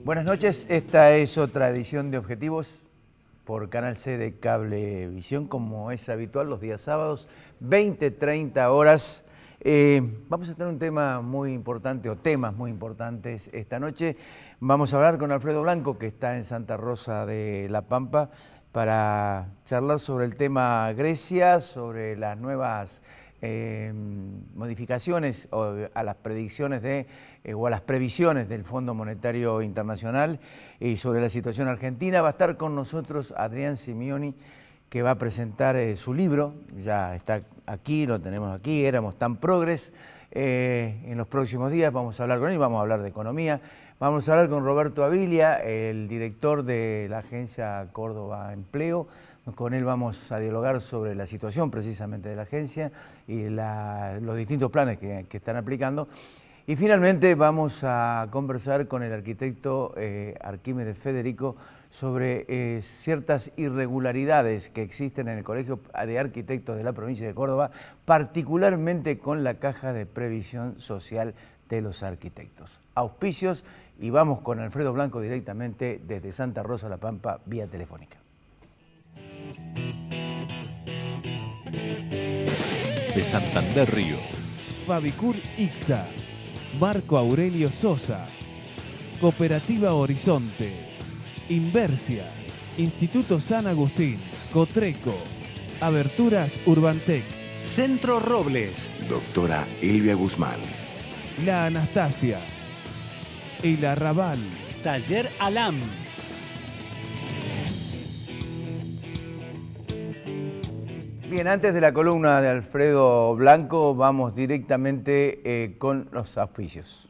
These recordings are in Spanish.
Buenas noches, esta es otra edición de Objetivos por Canal C de Cablevisión, como es habitual los días sábados, 20-30 horas. Vamos a tener un tema muy importante, o temas muy importantes esta noche. Vamos a hablar con Alfredo Blanco, que está en Santa Rosa de La Pampa, para charlar sobre el tema Grecia, sobre las nuevas modificaciones a las predicciones o a las previsiones del Fondo Monetario Internacional y sobre la situación argentina. Va a estar con nosotros Adrián Simioni, que va a presentar su libro. Ya está aquí, lo tenemos aquí, Éramos tan progres. En los próximos días vamos a hablar con él, vamos a hablar de economía. Vamos a hablar con Roberto Avilia, el director de la agencia Córdoba Empleo. Con él vamos a dialogar sobre la situación precisamente de la agencia y los distintos planes que están aplicando. Y finalmente vamos a conversar con el arquitecto Arquímedes Federico sobre ciertas irregularidades que existen en el Colegio de Arquitectos de la provincia de Córdoba, particularmente con la Caja de Previsión Social de los Arquitectos. Auspicios, y vamos con Alfredo Blanco directamente desde Santa Rosa La Pampa, vía telefónica. De Santander Río, Fabicur Ixa, Marco Aurelio Sosa, Cooperativa Horizonte, Inversia, Instituto San Agustín, Cotreco, Aberturas Urbantec, Centro Robles, Doctora Elvia Guzmán, La Anastasia, El Arrabal, Taller Alam. Bien, antes de la columna de Alfredo Blanco, vamos directamente con los auspicios.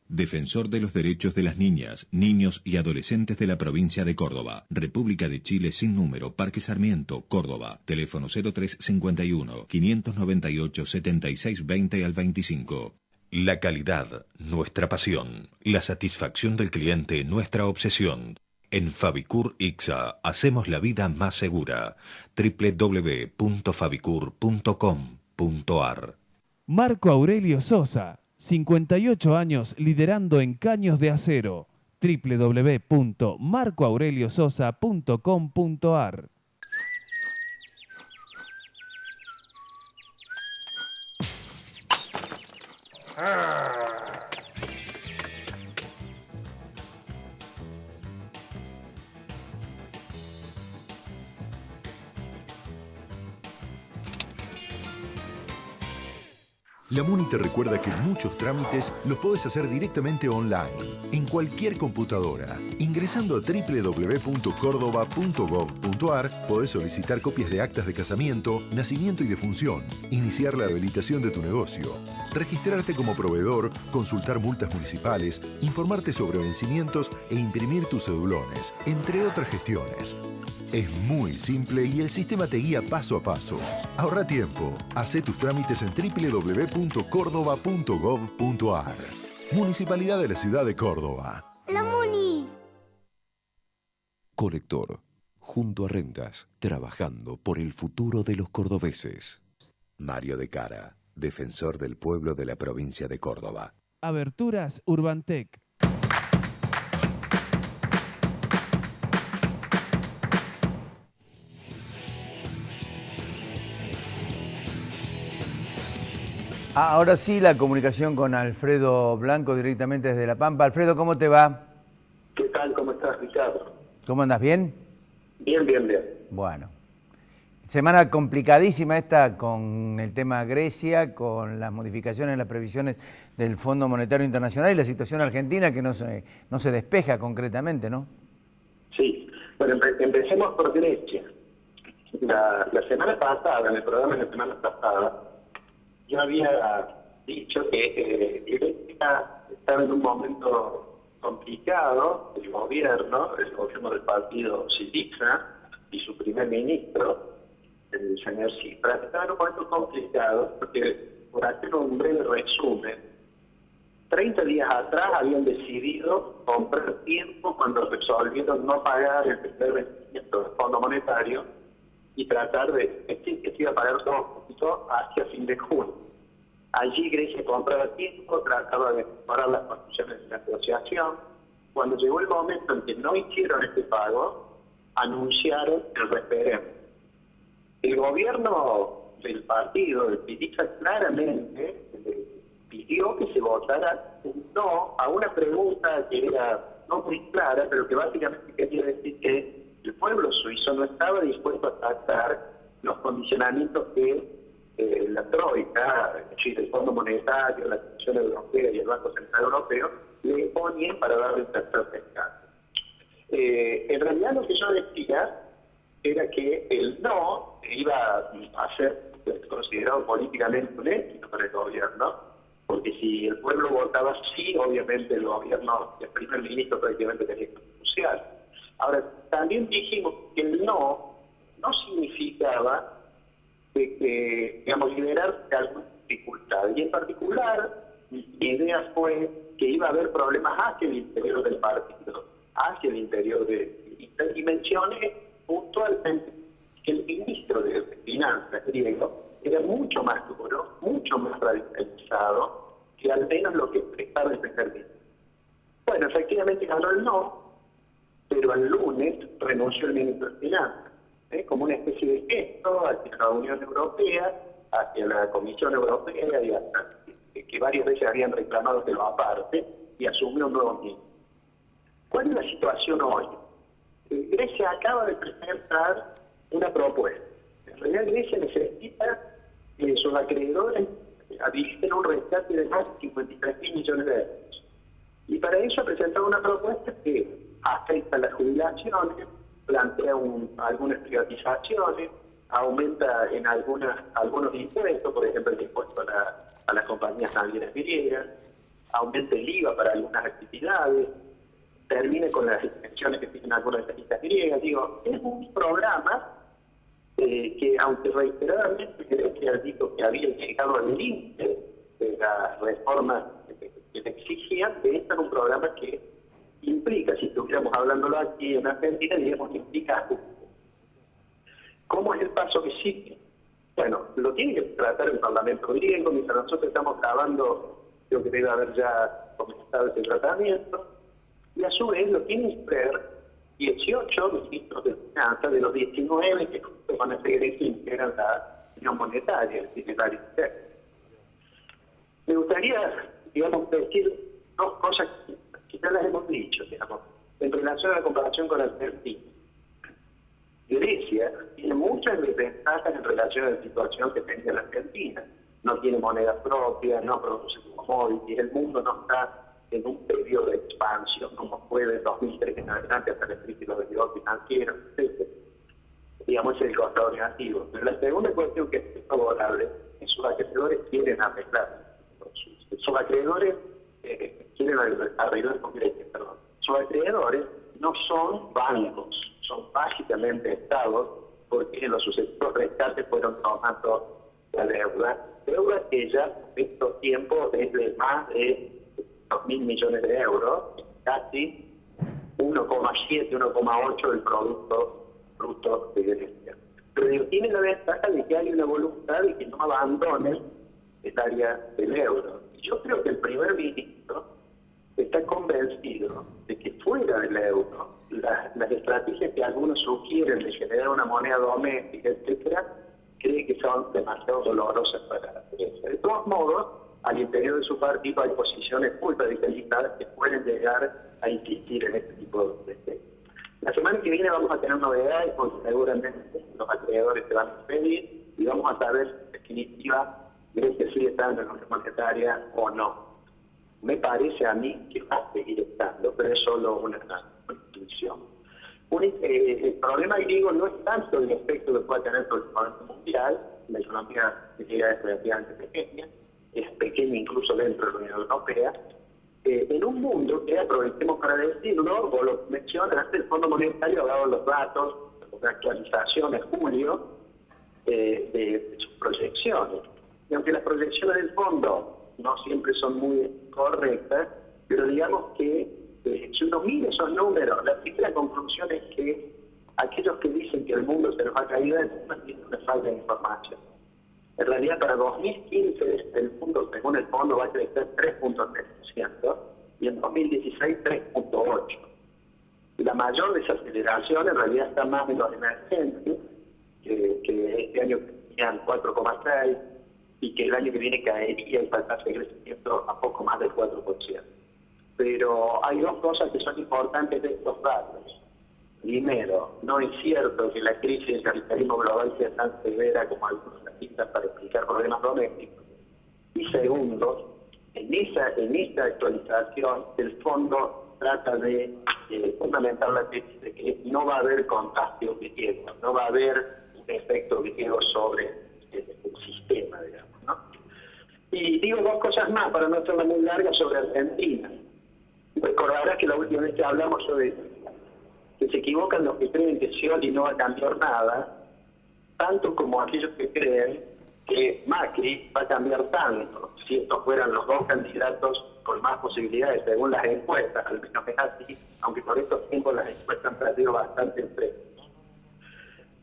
Defensor de los derechos de las niñas, niños y adolescentes de la provincia de Córdoba. República de Chile sin número, Parque Sarmiento, Córdoba. Teléfono 0351 598 7620 al 25. La calidad, nuestra pasión. La satisfacción del cliente, nuestra obsesión. En Fabicur Ixa hacemos la vida más segura. www.fabicur.com.ar. Marco Aurelio Sosa, 58 años liderando en caños de acero. www.marcoaureliososa.com.ar. La MUNI te recuerda que muchos trámites los podés hacer directamente online, en cualquier computadora. Ingresando a www.cordoba.gov.ar podés solicitar copias de actas de casamiento, nacimiento y defunción, iniciar la habilitación de tu negocio, registrarte como proveedor, consultar multas municipales, informarte sobre vencimientos e imprimir tus cedulones, entre otras gestiones. Es muy simple y el sistema te guía paso a paso. Ahorra tiempo. Hacé tus trámites en www.cordoba.gov.ar. Municipalidad de la Ciudad de Córdoba. ¡La MUNI! Colector, junto a Rentas, trabajando por el futuro de los cordobeses. Mario de Cara, defensor del pueblo de la provincia de Córdoba. Aberturas Urbantec. Ahora sí, la comunicación con Alfredo Blanco directamente desde La Pampa. Alfredo, ¿cómo te va? ¿Qué tal? ¿Cómo estás, Ricardo? ¿Cómo andas? ¿Bien? Bien, bien, bien. Bueno. Semana complicadísima esta con el tema Grecia, con las modificaciones en las previsiones del Fondo Monetario Internacional y la situación argentina que no se despeja concretamente, ¿no? Sí. Bueno, empecemos por Grecia. La semana pasada, en el programa de la semana pasada, yo había dicho que Grecia estaba en un momento complicado. El gobierno del partido Syriza y su primer ministro, el señor Tsipras, estaba en un momento complicado porque, por hacer un breve resumen, 30 días atrás habían decidido comprar tiempo cuando resolvieron no pagar el primer vencimiento del Fondo Monetario y tratar de decir que se iba a pagar todo un poquito hacia fin de junio. Allí Grecia compraba tiempo, trataba de mejorar las condiciones de la negociación. Cuando llegó el momento en que no hicieron este pago, anunciaron el referéndum. El gobierno del partido, de Piriza, claramente pidió que se votara un no a una pregunta que era no muy clara, pero que básicamente quería decir que el pueblo suizo no estaba dispuesto a aceptar los condicionamientos que la Troika, es decir, el Fondo Monetario, la Comisión Europea y el Banco Central Europeo le ponían para darle un tercer rescate. En realidad lo que yo decía era que el no iba a ser considerado políticamente un éxito para el gobierno, porque si el pueblo votaba sí, obviamente el gobierno, el primer ministro prácticamente tenía que renunciar. Ahora, también dijimos que el no significaba digamos, liberarse de alguna dificultad. Y en particular, mi idea fue que iba a haber problemas hacia el interior del partido, hacia el interior y mencioné puntualmente que el ministro de Finanzas griego era mucho más duro, mucho más radicalizado que al menos lo que estaba el primer ministro. Bueno, efectivamente ganó el no, pero el lunes renunció el ministro de Finanzas, como una especie de gesto hacia la Unión Europea, hacia la Comisión Europea, y hasta que varias veces habían reclamado que lo aparte, y asumió un nuevo ministro. ¿Cuál es la situación hoy? Grecia acaba de presentar una propuesta. En realidad Grecia necesita que sus acreedores habiliten un rescate de más de 53.000 millones de euros. Y para eso ha presentado una propuesta que afecta las jubilaciones, plantea algunas privatizaciones, aumenta en algunos impuestos, por ejemplo el impuesto a las compañías navieras griegas, aumenta el IVA para algunas actividades, termina con las exenciones que tienen algunas de las islas griegas. Digo, es un programa que, aunque reiteradamente creo que ha dicho que había llegado al límite de las reformas que le exigían, de este es un programa que implica, si estuviéramos hablándolo aquí en Argentina, diríamos que implica ajuste. ¿Cómo es el paso que sigue? Bueno, lo tiene que tratar el Parlamento griego, mientras nosotros estamos grabando, creo que debe haber ya comenzado ese tratamiento, y a su vez lo tienen que ver 18 ministros de finanzas de los 19 que van a ser que integran la Unión Monetaria, el Secretario Interno. Me gustaría, digamos, decir dos cosas que ya las hemos dicho, digamos, en relación a la comparación con Argentina. Grecia tiene muchas desventajas en relación a la situación que tenía la Argentina. No tiene moneda propia, no produce commodities, el mundo no está en un periodo de expansión como fue de 2003 en adelante hasta la crisis de los derivos financieros, etc. Digamos, es el costado negativo. Pero la segunda cuestión que es favorable es que sus acreedores quieren arreglar. Sus acreedores quieren arreglar con Grecia, perdón. Sus acreedores no son bancos, son básicamente estados, porque los sucesivos rescates fueron tomando la deuda que ya en estos tiempos es de más de 2.000 millones de euros, casi 1,7, 1,8 del producto bruto de Grecia. Pero tiene la ventaja de que hay una voluntad de que no abandonen el área del euro. Y yo creo que el primer ministro está convencido de que fuera del euro, las estrategias que algunos sugieren de generar una moneda doméstica, etcétera, cree que son demasiado dolorosas para Grecia. De todos modos, al interior de su partido hay posiciones muy radicalizadas que pueden llegar a insistir en este tipo de temas. La semana que viene vamos a tener novedades, porque seguramente los acreedores se van a pedir y vamos a saber en definitiva Grecia sigue estando en la Unión Monetaria o no. Me parece a mí que va a seguir estando, pero es solo una intuición. El problema griego no es tanto el efecto que pueda tener sobre el economía mundial, la economía griega es relativamente pequeña, es pequeña incluso dentro de la Unión Europea, en un mundo que, aprovechemos para decirlo, vos lo mencionaste, el Fondo Monetario ha dado los datos de actualización en julio de sus proyecciones. Y aunque las proyecciones del fondo no siempre son muy correctas, pero digamos que si uno mira esos números, la primera conclusión es que aquellos que dicen que el mundo se nos nos ha caído encima y nos falta información. En realidad, para 2015, el fondo, según el fondo, va a crecer 3.3% y en 2016 3.8%. La mayor desaceleración en realidad está más en los emergentes, que este año tenían 4,6% y que el año que viene caería y falta de crecimiento a poco más del 4%. Pero hay dos cosas que son importantes de estos datos. Primero, no es cierto que la crisis del capitalismo global sea tan severa como algunos analistas para explicar problemas domésticos. Y segundo, en esta actualización el fondo trata de fundamentar la tesis de que no va a haber contagio griego, no va a haber un efecto griego sobre el sistema, digamos, ¿no? Y digo dos cosas más para no hacerla muy larga sobre Argentina. Recordarás que la última vez que hablamos sobre que se equivocan los que creen que Scioli no va a cambiar nada, tanto como aquellos que creen que Macri va a cambiar tanto, si estos fueran los dos candidatos con más posibilidades según las encuestas, al menos es así, aunque por estos tiempos las encuestas han perdido bastante el premio.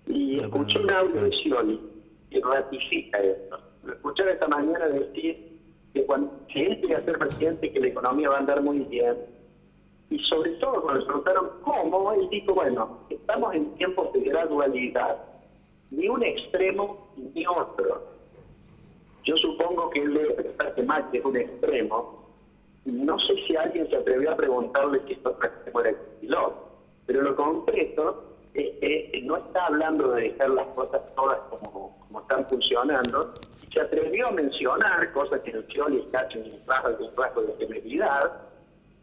Y escuché un audio de Scioli que ratifica esto. Lo escuché esta mañana decir que si él quiere ser presidente, que la economía va a andar muy bien. Y sobre todo cuando le preguntaron cómo, él dijo, bueno, estamos en tiempos de gradualidad, ni un extremo ni otro. Yo supongo que él debe pensar que Macri es un extremo. No sé si alguien se atrevió a preguntarle si esto era el piloto, pero lo concreto es que no está hablando de dejar las cosas todas como están funcionando, y se atrevió a mencionar cosas que el Scioli está en un rasgo de temeridad,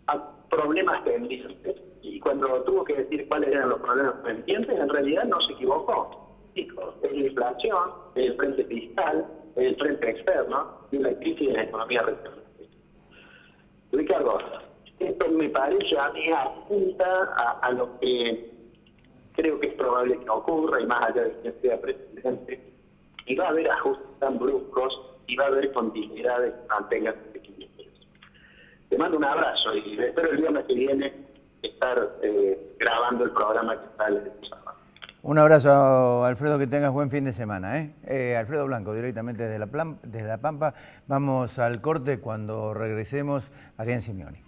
a problemas pendientes. Y cuando tuvo que decir cuáles eran los problemas pendientes, en realidad no se equivocó. Dijo, es la inflación, es el frente fiscal, es el frente externo y la crisis de la economía regional. Ricardo, esto me parece a mí apunta a lo que creo que es probable que ocurra, y más allá de que sea presidente, y va a haber ajustes tan bruscos y va a haber continuidades que mantengan equilibrios. Te mando un abrazo y espero el viernes que viene estar grabando el programa que sale de tu sábado. Un abrazo, Alfredo, que tengas buen fin de semana. Alfredo Blanco, directamente desde La Pampa. Vamos al corte. Cuando regresemos, Adrián Simeoni.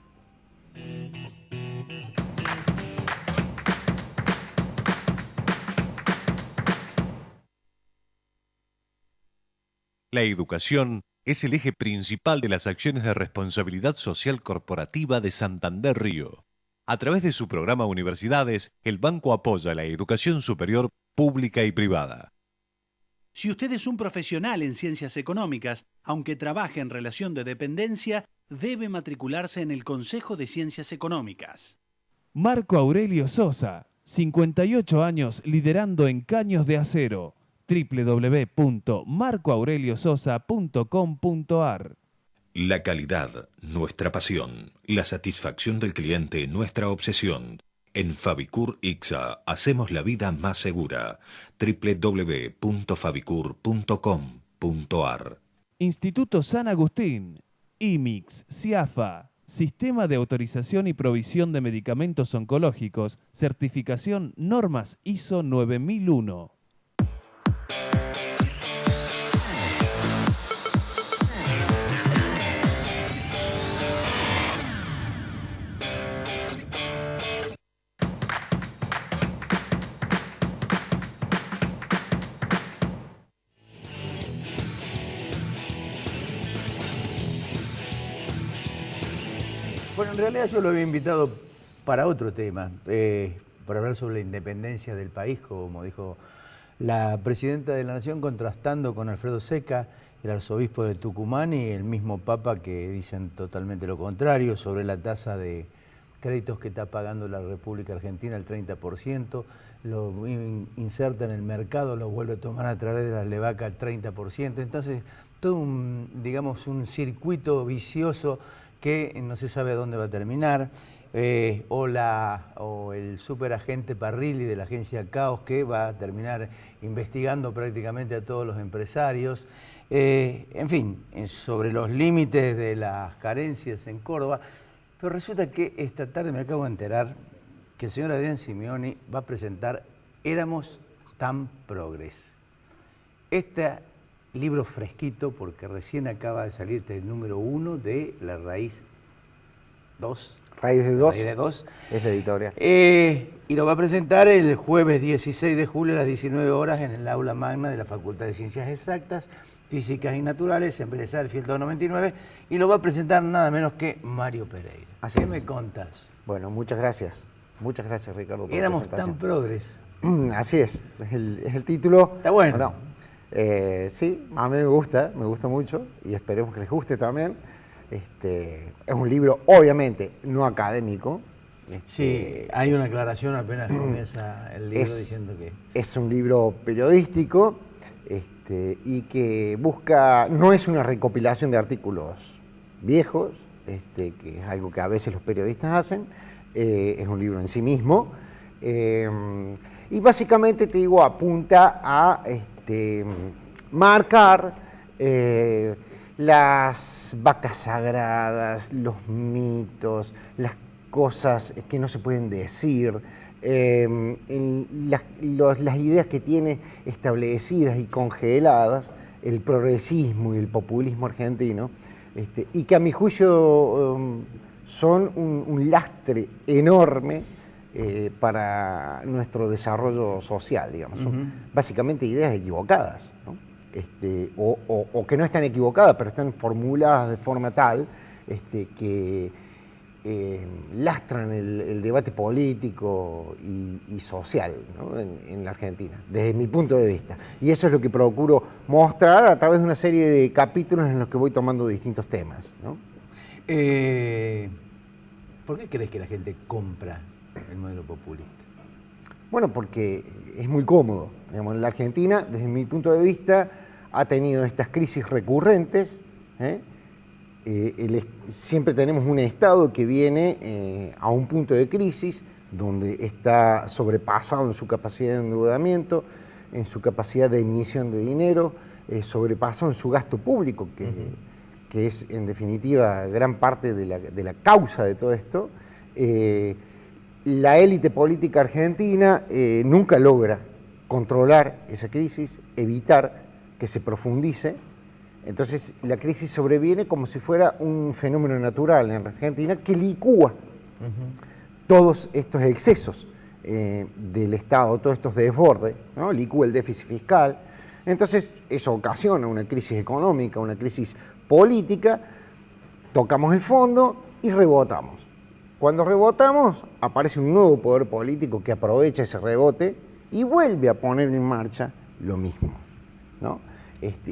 La educación es el eje principal de las acciones de responsabilidad social corporativa de Santander Río. A través de su programa Universidades, el banco apoya la educación superior pública y privada. Si usted es un profesional en ciencias económicas, aunque trabaje en relación de dependencia, debe matricularse en el Consejo de Ciencias Económicas. Marco Aurelio Sosa, 58 años liderando en caños de acero. www.marcoaureliososa.com.ar. La calidad, nuestra pasión. La satisfacción del cliente, nuestra obsesión. En Fabicur Ixa hacemos la vida más segura. www.fabicur.com.ar. Instituto San Agustín, IMIX, CIAFA, Sistema de Autorización y Provisión de Medicamentos Oncológicos, certificación normas ISO 9001. Bueno, en realidad yo lo había invitado para otro tema, para hablar sobre la independencia del país, como dijo la presidenta de la Nación, contrastando con Alfredo Seca, el arzobispo de Tucumán y el mismo Papa, que dicen totalmente lo contrario sobre la tasa de créditos que está pagando la República Argentina, el 30%, lo inserta en el mercado, lo vuelve a tomar a través de la Levaca al 30%, entonces todo digamos, un circuito vicioso que no se sabe a dónde va a terminar, o el superagente Parrilli de la agencia Caos, que va a terminar investigando prácticamente a todos los empresarios, en fin, sobre los límites de las carencias en Córdoba. Pero resulta que esta tarde me acabo de enterar que el señor Adrián Simeoni va a presentar Éramos tan progres. Este libro fresquito, porque recién acaba de salir el número 1 de La Raíz 2. Raíz de 2. Raíz de 2. Es la editorial. Y lo va a presentar el jueves 16 de julio a las 19 horas en el aula magna de la Facultad de Ciencias Exactas, Físicas y Naturales, en Vélez Sarsfield 299, y lo va a presentar nada menos que Mario Pereira. Así ¿Qué es. me contás? Bueno, muchas gracias. Muchas gracias, Ricardo, por la Éramos tan presentación. progres. Así es el título. Está bueno. Bueno, sí, a mí me gusta mucho y esperemos que les guste también. Es un libro, obviamente, no académico. Sí, hay una aclaración apenas comienza el libro diciendo que... Es un libro periodístico y que busca, no es una recopilación de artículos viejos, que es algo que a veces los periodistas hacen, es un libro en sí mismo, y básicamente, te digo, apunta a marcar las vacas sagradas, los mitos, las cosas que no se pueden decir, las ideas que tiene establecidas y congeladas el progresismo y el populismo argentino, y que a mi juicio son un lastre enorme para nuestro desarrollo social, digamos. Son básicamente ideas equivocadas, ¿no? O que no están equivocadas, pero están formuladas de forma tal que lastran el debate político y social, ¿no? en la Argentina, desde mi punto de vista. Y eso es lo que procuro mostrar a través de una serie de capítulos en los que voy tomando distintos temas, ¿no? ¿Por qué crees que la gente compra el modelo populista? Bueno, porque es muy cómodo. Digamos, la Argentina, desde mi punto de vista, ha tenido estas crisis recurrentes, siempre tenemos un Estado que viene a un punto de crisis donde está sobrepasado en su capacidad de endeudamiento, en su capacidad de emisión de dinero, sobrepasado en su gasto público, que es en definitiva gran parte de la causa de todo esto. La élite política argentina nunca logra controlar esa crisis, evitar que se profundice. Entonces la crisis sobreviene como si fuera un fenómeno natural en Argentina que licúa todos estos excesos del Estado, todos estos desbordes, ¿no? Licúa el déficit fiscal. Entonces eso ocasiona una crisis económica, una crisis política, tocamos el fondo y rebotamos. Cuando rebotamos aparece un nuevo poder político que aprovecha ese rebote y vuelve a poner en marcha lo mismo, ¿no?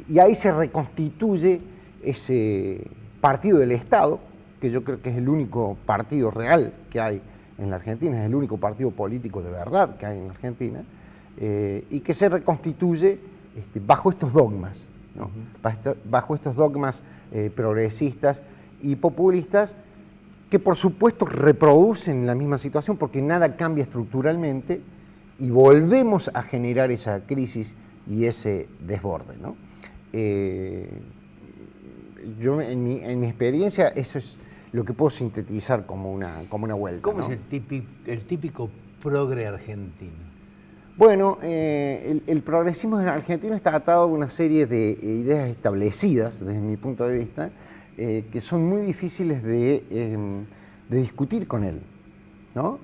Y ahí se reconstituye ese partido del Estado, que yo creo que es el único partido real que hay en la Argentina, es el único partido político de verdad que hay en la Argentina, y que se reconstituye bajo estos dogmas, ¿no? Bajo estos dogmas progresistas y populistas, que por supuesto reproducen la misma situación porque nada cambia estructuralmente y volvemos a generar esa crisis y ese desborde, ¿no? Yo en mi experiencia eso es lo que puedo sintetizar como una vuelta. ¿Cómo ¿no? es el típico progre argentino? Bueno, el progresismo argentino está atado a una serie de ideas establecidas desde mi punto de vista, que son muy difíciles de discutir con él, ¿no?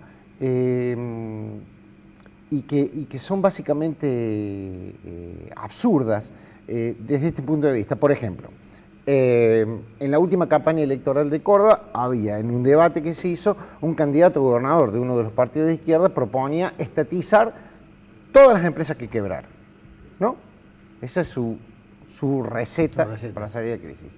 Y que son básicamente absurdas desde este punto de vista. Por ejemplo, en la última campaña electoral de Córdoba había, en un debate que se hizo, un candidato a gobernador de uno de los partidos de izquierda proponía estatizar todas las empresas que quebraron, ¿no? Esa es su receta para salir de crisis.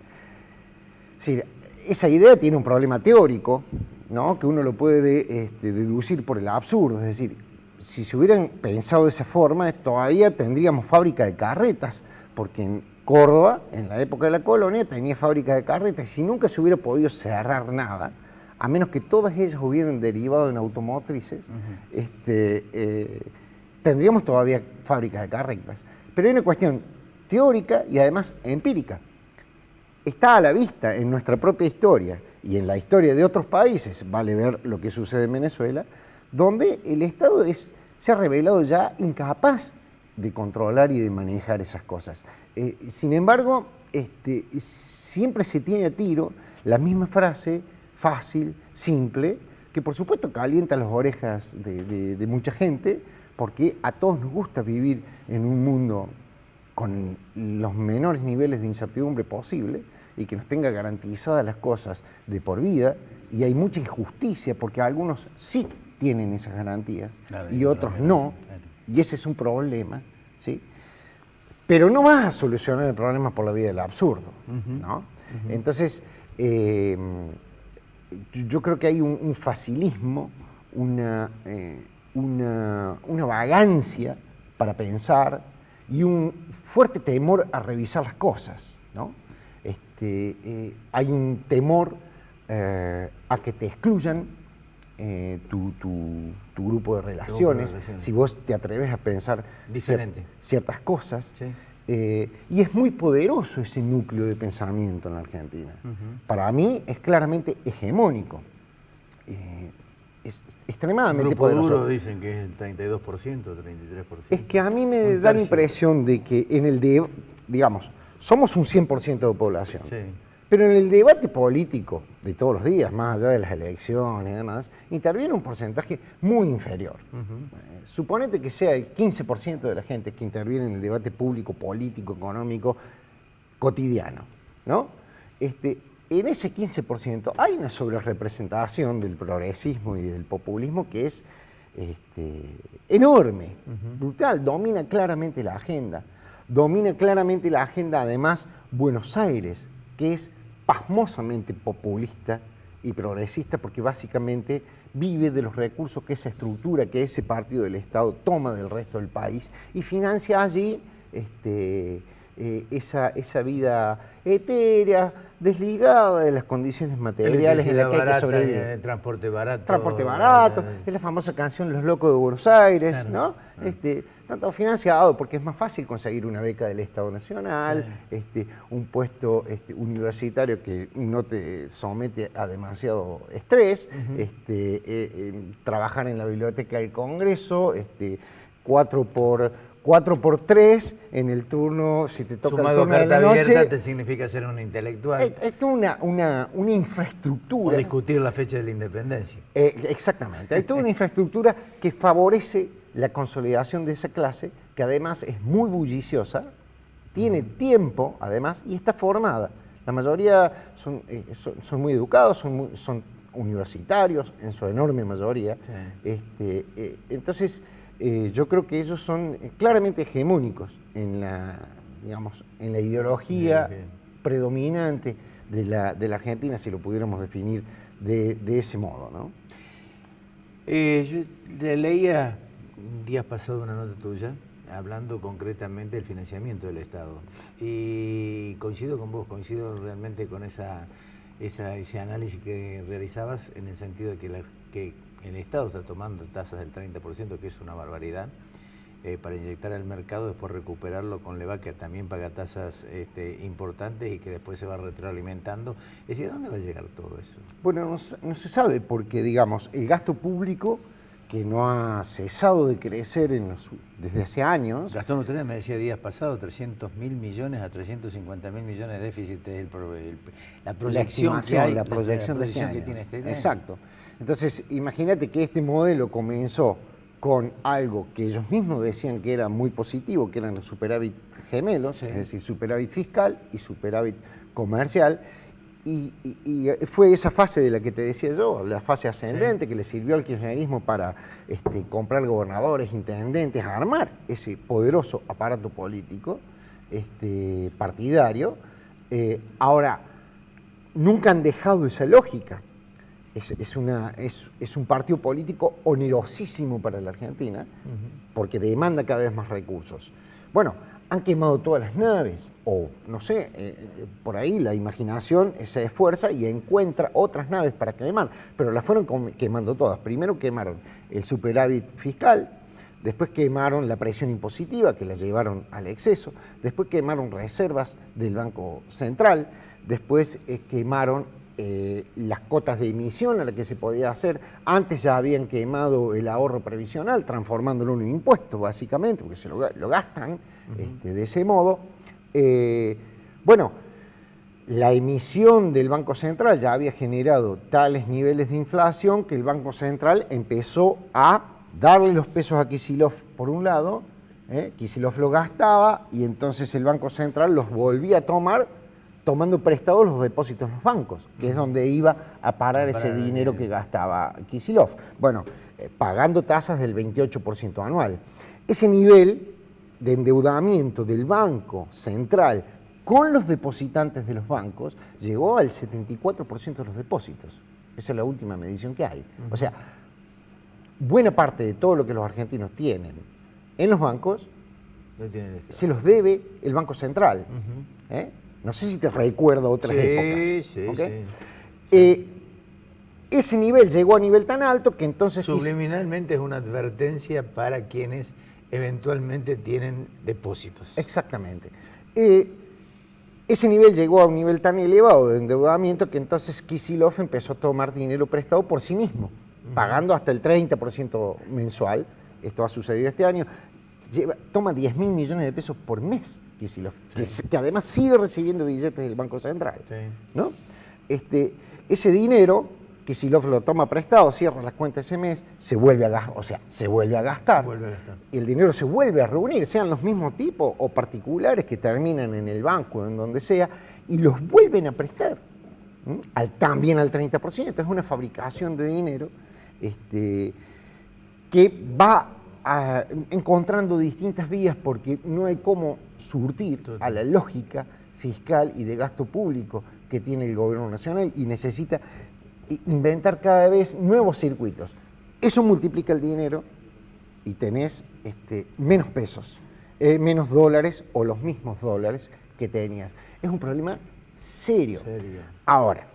Sí, esa idea tiene un problema teórico, ¿no? Que uno lo puede deducir por el absurdo, es decir, si se hubieran pensado de esa forma, todavía tendríamos fábrica de carretas, porque en Córdoba, en la época de la colonia, tenía fábrica de carretas, y si nunca se hubiera podido cerrar nada, a menos que todas ellas hubieran derivado en automotrices, tendríamos todavía fábricas de carretas. Pero hay una cuestión teórica y además empírica. Está a la vista en nuestra propia historia y en la historia de otros países, vale ver lo que sucede en Venezuela, donde el Estado se ha revelado ya incapaz de controlar y de manejar esas cosas. Sin embargo, siempre se tiene a tiro la misma frase, fácil, simple, que por supuesto calienta las orejas de mucha gente, porque a todos nos gusta vivir en un mundo con los menores niveles de incertidumbre posible y que nos tenga garantizadas las cosas de por vida, y hay mucha injusticia porque algunos sí tienen esas garantías y otros no, y ese es un problema, ¿sí? Pero no vas a solucionar el problema por la vía del absurdo, ¿no? Entonces, yo creo que hay un facilismo, una vagancia para pensar y un fuerte temor a revisar las cosas, ¿no? Hay un temor a que te excluyan tu grupo de relaciones, si vos te atreves a pensar ciertas cosas. Sí. Y es muy poderoso ese núcleo de pensamiento en la Argentina. Para mí es claramente hegemónico. Es extremadamente poderoso. Duro dicen que es el 32%, 33%. Es que a mí me da la impresión de que en el digamos, somos un 100% de población. Sí. Pero en el debate político de todos los días, más allá de las elecciones y demás, interviene un porcentaje muy inferior. Suponete que sea el 15% de la gente que interviene en el debate público, político, económico, cotidiano, ¿no? En ese 15% hay una sobrerepresentación del progresismo y del populismo que es enorme, brutal, domina claramente la agenda. Domina claramente la agenda, además, Buenos Aires, que es pasmosamente populista y progresista, porque básicamente vive de los recursos que esa estructura, que ese partido del Estado toma del resto del país y financia allí esa vida etérea, desligada de las condiciones materiales en las que hay que sobrevivir. Transporte barato. Transporte barato, es la famosa canción Los Locos de Buenos Aires, claro, ¿no? Tanto financiado, porque es más fácil conseguir una beca del Estado Nacional, un puesto universitario que no te somete a demasiado estrés, trabajar en la biblioteca del Congreso, 4x3 en el turno, si te toca sumado el turno de la noche. Abierta te significa ser un intelectual. Esto es una infraestructura. O discutir la fecha de la independencia. Exactamente. Hay toda una infraestructura que favorece la consolidación de esa clase, que además es muy bulliciosa, tiene tiempo, además, y está formada. La mayoría son muy educados, son universitarios, en su enorme mayoría. Sí. Entonces, yo creo que ellos son claramente hegemónicos en la ideología predominante de la Argentina, si lo pudiéramos definir de ese modo, ¿no? Yo leía días pasado una nota tuya hablando concretamente del financiamiento del Estado y coincido con vos, coincido realmente con ese análisis que realizabas, en el sentido de que el Estado está tomando tasas del 30%, que es una barbaridad, para inyectar al mercado, después recuperarlo con Leva, que también paga tasas importantes y que después se va retroalimentando. Es decir, ¿a dónde va a llegar todo eso? Bueno, no se sabe, porque digamos, el gasto público, que no ha cesado de crecer desde hace años. Gastón Utrera me decía días pasados, 300.000 millones a 350.000 millones de déficit es la proyección que hay, la proyección que tiene este año. Exacto. Entonces, imagínate que este modelo comenzó con algo que ellos mismos decían que era muy positivo, que eran los superávit gemelos, sí, es decir, superávit fiscal y superávit comercial, y fue esa fase de la que te decía yo, la fase ascendente, sí, que le sirvió al kirchnerismo para comprar gobernadores, intendentes, armar ese poderoso aparato político partidario. Ahora, nunca han dejado esa lógica. Es un partido político onerosísimo para la Argentina, porque demanda cada vez más recursos. Bueno, han quemado todas las naves, o no sé, por ahí la imaginación se esfuerza y encuentra otras naves para quemar, pero las fueron quemando todas. Primero quemaron el superávit fiscal, después quemaron la presión impositiva, que la llevaron al exceso, después quemaron reservas del Banco Central, después quemaron las cotas de emisión a las que se podía hacer. Antes ya habían quemado el ahorro previsional, transformándolo en un impuesto, básicamente, porque se lo gastan de ese modo. Bueno, la emisión del Banco Central ya había generado tales niveles de inflación que el Banco Central empezó a darle los pesos a Kicillof por un lado, Kicillof lo gastaba y entonces el Banco Central los volvía a tomar, tomando prestados los depósitos en los bancos, que es donde iba a parar ese dinero que gastaba Kicillof. Bueno, pagando tasas del 28% anual. Ese nivel de endeudamiento del Banco Central con los depositantes de los bancos llegó al 74% de los depósitos. Esa es la última medición que hay. O sea, buena parte de todo lo que los argentinos tienen en los bancos se los debe el Banco Central. No sé si te recuerdo otras épocas. Sí. Ese nivel llegó a nivel tan alto que entonces... Subliminalmente es una advertencia para quienes eventualmente tienen depósitos. Exactamente. Ese nivel llegó a un nivel tan elevado de endeudamiento que entonces Kicillof empezó a tomar dinero prestado por sí mismo, pagando hasta el 30% mensual. Esto ha sucedido este año. Toma 10.000 millones de pesos por mes, Kicillof, que además sigue recibiendo billetes del Banco Central. ¿No? Ese dinero, Kicillof lo toma prestado, cierra las cuentas ese mes, se vuelve a gastar. Y el dinero se vuelve a reunir, sean los mismos tipos o particulares que terminan en el banco o en donde sea, y los vuelven a prestar, también al 30%. Es una fabricación de dinero que va encontrando distintas vías porque no hay cómo surtir a la lógica fiscal y de gasto público que tiene el gobierno nacional y necesita inventar cada vez nuevos circuitos. Eso multiplica el dinero y tenés menos pesos, menos dólares o los mismos dólares que tenías. Es un problema serio. Ahora,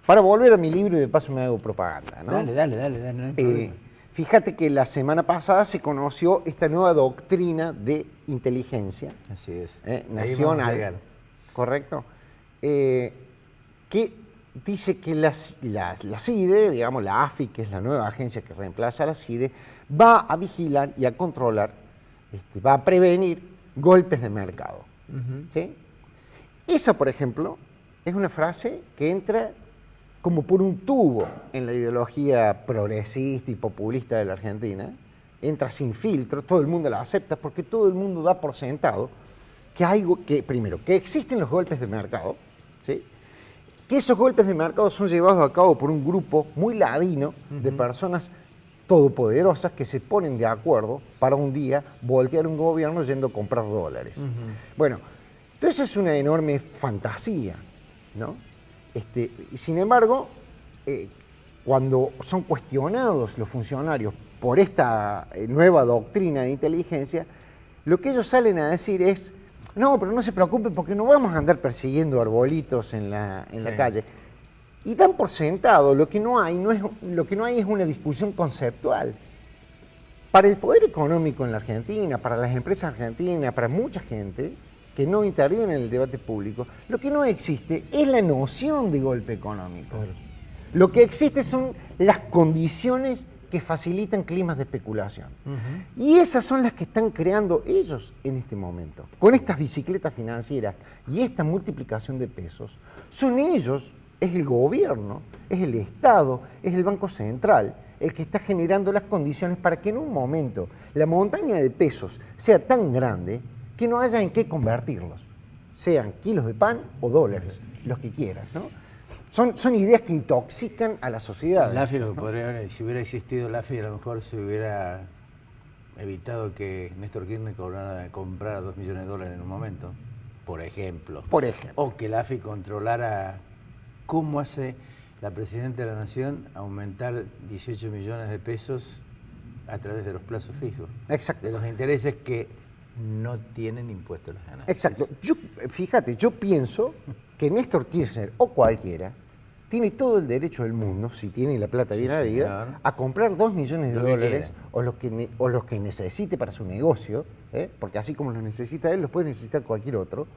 para volver a mi libro y de paso me hago propaganda, ¿no? Dale, no hay problema. Fíjate que la semana pasada se conoció esta nueva doctrina de inteligencia. Así es. Nacional. ¿Correcto? Que dice que la CIDE, digamos la AFI, que es la nueva agencia que reemplaza a la CIDE, va a vigilar y a controlar, va a prevenir golpes de mercado. ¿Sí? Esa, por ejemplo, es una frase que entra como por un tubo en la ideología progresista y populista de la Argentina, entra sin filtro, todo el mundo la acepta porque todo el mundo da por sentado primero, que existen los golpes de mercado, ¿sí? Que esos golpes de mercado son llevados a cabo por un grupo muy ladino de personas todopoderosas que se ponen de acuerdo para un día voltear un gobierno yendo a comprar dólares. Bueno, entonces es una enorme fantasía, ¿no? Sin embargo, cuando son cuestionados los funcionarios por esta nueva doctrina de inteligencia, lo que ellos salen a decir es: no, pero no se preocupen porque no vamos a andar persiguiendo arbolitos en la calle. Y dan por sentado, lo que no hay es una discusión conceptual. Para el poder económico en la Argentina, para las empresas argentinas, para mucha gente que no interviene en el debate público, lo que no existe es la noción de golpe económico. Lo que existe son las condiciones que facilitan climas de especulación. Y esas son las que están creando ellos en este momento. Con estas bicicletas financieras y esta multiplicación de pesos, son ellos, es el gobierno, es el Estado, es el Banco Central, el que está generando las condiciones para que en un momento la montaña de pesos sea tan grande que no haya en qué convertirlos, sean kilos de pan o dólares, los que quieras, ¿no? Son ideas que intoxican a la sociedad. La AFI, lo que podría haber, si hubiera existido la AFI, a lo mejor se hubiera evitado que Néstor Kirchner comprara 2 millones de dólares en un momento, por ejemplo. O que la AFI controlara cómo hace la Presidenta de la Nación aumentar 18 millones de pesos a través de los plazos fijos. Exacto. De los intereses que no tienen impuesto a las ganancias. Exacto. Fíjate, yo pienso que Néstor Kirchner o cualquiera tiene todo el derecho del mundo, si tiene la plata bien habida, a comprar 2 millones de dólares o los que necesite para su negocio, porque así como los necesita él, los puede necesitar cualquier otro,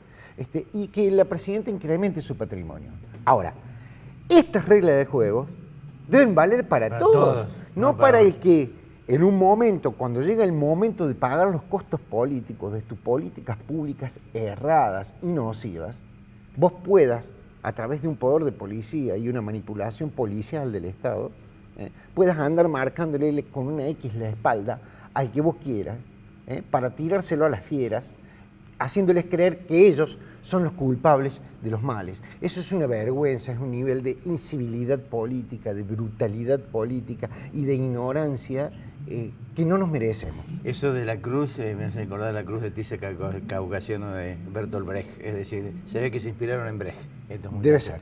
y que la Presidenta incremente su patrimonio. Ahora, Estas reglas de juego deben valer para todos, no para el que en un momento, cuando llega el momento de pagar los costos políticos de tus políticas públicas erradas y nocivas, vos puedas, a través de un poder de policía y una manipulación policial del Estado, puedas andar marcándole con una X la espalda al que vos quieras, para tirárselo a las fieras, haciéndoles creer que ellos son los culpables de los males. Eso es una vergüenza, es un nivel de incivilidad política, de brutalidad política y de ignorancia que no nos merecemos. Eso de la cruz me hace recordar la cruz de Tiza Caucasiano de Bertolt Brecht, es decir, se ve que se inspiraron en Brecht. Debe ser.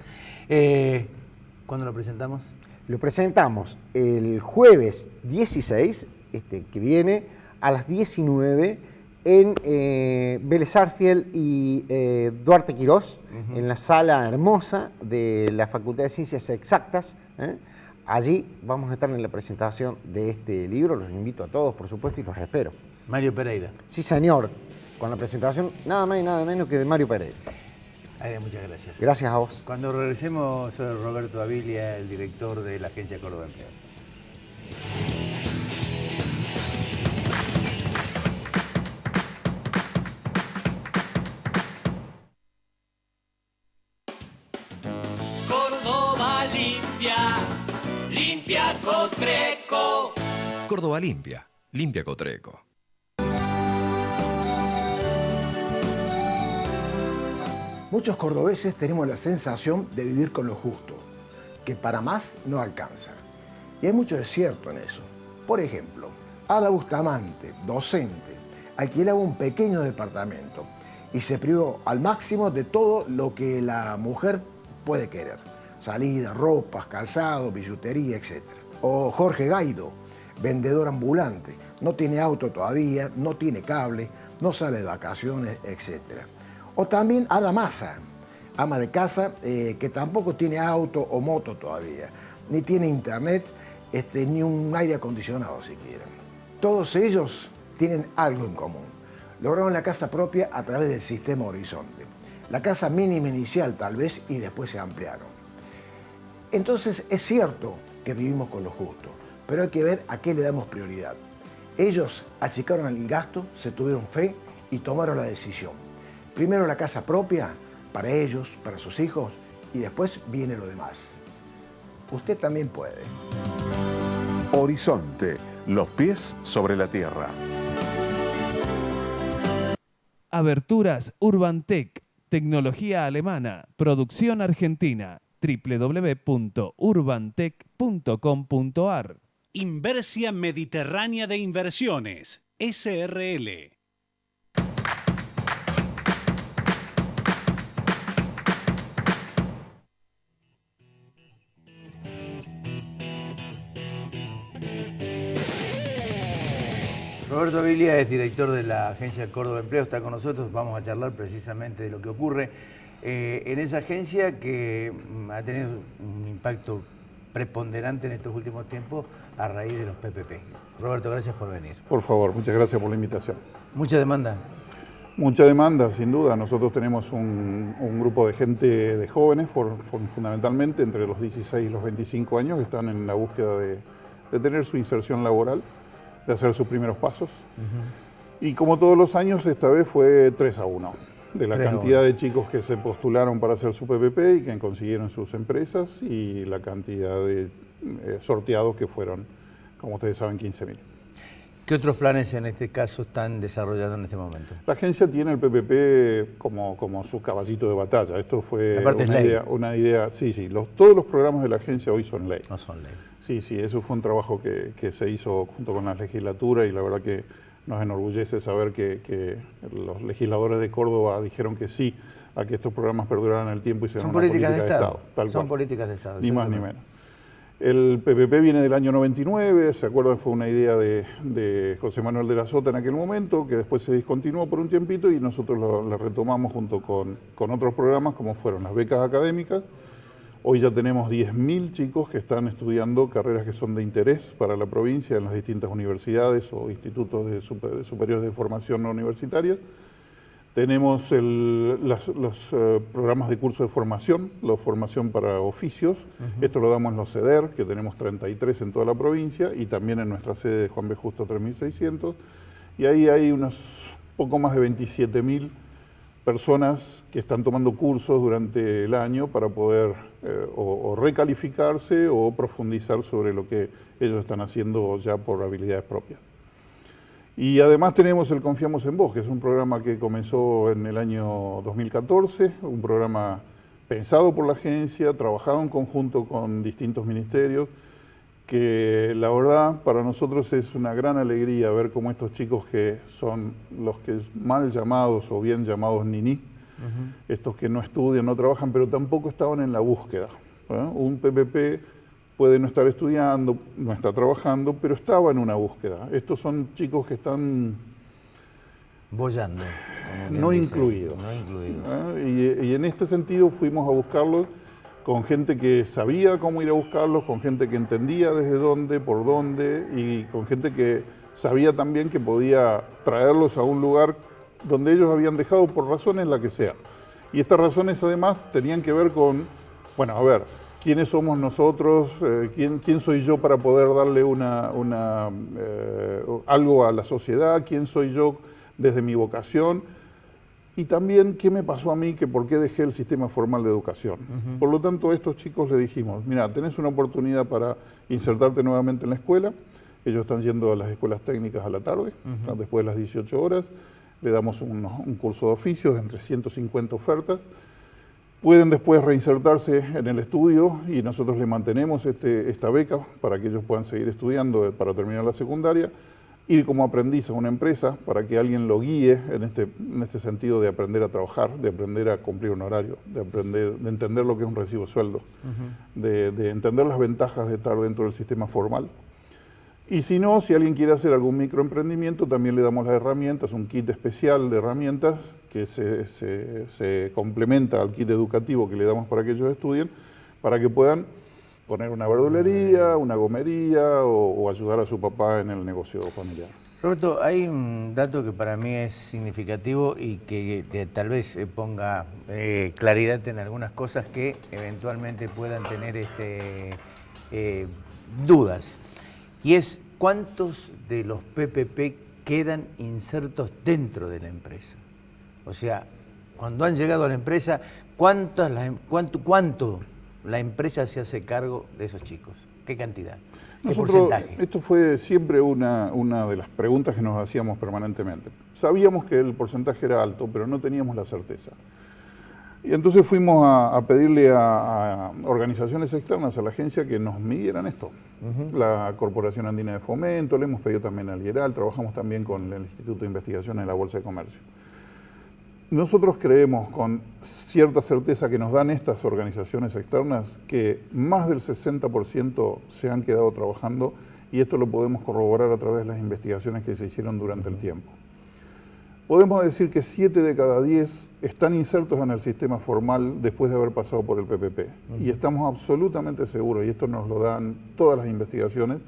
¿Cuándo lo presentamos? Lo presentamos el jueves 16, que viene, a las 19 en Vélez Sarsfield y Duarte Quirós, en la sala hermosa de la Facultad de Ciencias Exactas. Allí vamos a estar en la presentación de este libro, los invito a todos, por supuesto, y los espero. Mario Pereira. Sí, señor, con la presentación nada más y nada menos que de Mario Pereira. Muchas gracias. Gracias a vos. Cuando regresemos, soy Roberto Avilia, el director de la Agencia Córdoba Empleo. Córdoba limpia, limpia Cotreco. Córdoba limpia, limpia Cotreco. Muchos cordobeses tenemos la sensación de vivir con lo justo, que para más no alcanza. Y hay mucho de cierto en eso. Por ejemplo, Ada Bustamante, docente, alquilaba un pequeño departamento y se privó al máximo de todo lo que la mujer puede querer. Salida, ropas, calzado, billutería, etc. O Jorge Gaido, vendedor ambulante, no tiene auto todavía, no tiene cable, no sale de vacaciones, etc. O también Ada Massa, ama de casa, que tampoco tiene auto o moto todavía, ni tiene internet, ni un aire acondicionado siquiera. Todos ellos tienen algo en común. Lograron la casa propia a través del sistema Horizonte. La casa mínima inicial tal vez y después se ampliaron. Entonces es cierto que vivimos con lo justo, pero hay que ver a qué le damos prioridad. Ellos achicaron el gasto, se tuvieron fe y tomaron la decisión. Primero la casa propia, para ellos, para sus hijos, y después viene lo demás. Usted también puede. Horizonte, los pies sobre la tierra. Aberturas Urbantec, tecnología alemana, producción argentina, www.urbantec.com.ar. Inversia Mediterránea de Inversiones, SRL. Roberto Avilia es director de la Agencia Córdoba Empleo, está con nosotros, vamos a charlar precisamente de lo que ocurre en esa agencia que ha tenido un impacto preponderante en estos últimos tiempos a raíz de los PPP. Roberto, gracias por venir. Por favor, muchas gracias por la invitación. ¿Mucha demanda? Mucha demanda, sin duda. Nosotros tenemos un grupo de gente, de jóvenes, fundamentalmente entre los 16 y los 25 años, que están en la búsqueda de tener su inserción laboral, de hacer sus primeros pasos. Y como todos los años, esta vez fue 3-1, de la cantidad de chicos que se postularon para hacer su PPP y que consiguieron sus empresas, y la cantidad de sorteados que fueron, como ustedes saben, 15.000. ¿Qué otros planes en este caso están desarrollando en este momento? La agencia tiene el PPP como su caballito de batalla. Esto fue una idea. Sí, todos los programas de la agencia hoy son ley. No son ley. Sí, eso fue un trabajo que se hizo junto con la legislatura, y la verdad que nos enorgullece saber que los legisladores de Córdoba dijeron que sí a que estos programas perduraran en el tiempo y sean una política de Estado. Son políticas de Estado. Ni más ni menos. El PPP viene del año 99, ¿se acuerdan? Fue una idea de José Manuel de la Sota en aquel momento, que después se discontinuó por un tiempito y nosotros la retomamos junto con otros programas, como fueron las becas académicas. Hoy ya tenemos 10.000 chicos que están estudiando carreras que son de interés para la provincia en las distintas universidades o institutos superiores de formación no universitarias. Tenemos los programas de curso de formación, la formación para oficios. Esto lo damos en los CEDER, que tenemos 33 en toda la provincia, y también en nuestra sede de Juan B. Justo 3600. Y ahí hay unos poco más de 27.000 personas que están tomando cursos durante el año para poder o recalificarse o profundizar sobre lo que ellos están haciendo ya por habilidades propias. Y además tenemos el Confiamos en Vos, que es un programa que comenzó en el año 2014, un programa pensado por la agencia, trabajado en conjunto con distintos ministerios, que la verdad para nosotros es una gran alegría ver cómo estos chicos que son los que mal llamados o bien llamados niní, estos que no estudian, no trabajan, pero tampoco estaban en la búsqueda. Un PPP puede no estar estudiando, no está trabajando, pero estaba en una búsqueda. Estos son chicos que están boyando, no incluidos. Y en este sentido fuimos a buscarlos con gente que sabía cómo ir a buscarlos, con gente que entendía desde dónde, por dónde, y con gente que sabía también que podía traerlos a un lugar donde ellos habían dejado por razones la que sea. Y estas razones además tenían que ver con, bueno, a ver, ¿quiénes somos nosotros? ¿Quién soy yo para poder darle algo a la sociedad? ¿Quién soy yo desde mi vocación? Y también, ¿qué me pasó a mí? Que ¿por qué dejé el sistema formal de educación? Por lo tanto, a estos chicos les dijimos, mira, tenés una oportunidad para insertarte nuevamente en la escuela. Ellos están yendo a las escuelas técnicas a la tarde, después de las 18 horas. Le damos un curso de oficios, entre 150 ofertas. Pueden después reinsertarse en el estudio y nosotros les mantenemos esta beca para que ellos puedan seguir estudiando para terminar la secundaria. Ir como aprendiz a una empresa para que alguien lo guíe en este sentido de aprender a trabajar, de aprender a cumplir un horario, de entender lo que es un recibo de sueldo, de entender las ventajas de estar dentro del sistema formal. Y si no, si alguien quiere hacer algún microemprendimiento, también le damos las herramientas, un kit especial de herramientas que se complementa al kit educativo que le damos para que ellos estudien, para que puedan poner una verdulería, una gomería o ayudar a su papá en el negocio familiar. Roberto, hay un dato que para mí es significativo y que tal vez ponga claridad en algunas cosas que eventualmente puedan tener dudas. Y es cuántos de los PPP quedan insertos dentro de la empresa. O sea, cuando han llegado a la empresa, ¿cuánto la empresa se hace cargo de esos chicos? ¿Qué cantidad? ¿Qué porcentaje? Esto fue siempre una de las preguntas que nos hacíamos permanentemente. Sabíamos que el porcentaje era alto, pero no teníamos la certeza. Y entonces fuimos a pedirle a organizaciones externas a la agencia que nos midieran esto. La Corporación Andina de Fomento, le hemos pedido también al IERAL, trabajamos también con el Instituto de Investigación en la Bolsa de Comercio. Nosotros creemos con cierta certeza que nos dan estas organizaciones externas que más del 60% se han quedado trabajando y esto lo podemos corroborar a través de las investigaciones que se hicieron durante el tiempo. Podemos decir que 7 de cada 10 están insertos en el sistema formal después de haber pasado por el PPP. Y estamos absolutamente seguros, y esto nos lo dan todas las investigaciones,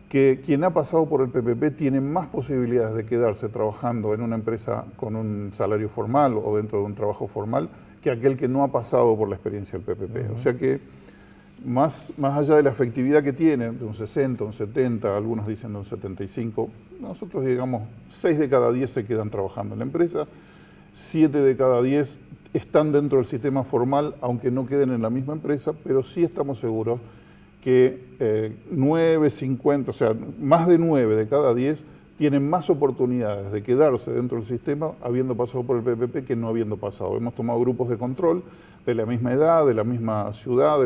que quien ha pasado por el PPP tiene más posibilidades de quedarse trabajando en una empresa con un salario formal o dentro de un trabajo formal que aquel que no ha pasado por la experiencia del PPP. O sea que más allá de la efectividad que tiene, de un 60, un 70, algunos dicen de un 75, nosotros digamos 6 de cada 10 se quedan trabajando en la empresa, 7 de cada 10 están dentro del sistema formal, aunque no queden en la misma empresa, pero sí estamos seguros que 9, 50, o sea, más de 9 de cada 10 tienen más oportunidades de quedarse dentro del sistema habiendo pasado por el PPP que no habiendo pasado. Hemos tomado grupos de control de la misma edad, de la misma ciudad,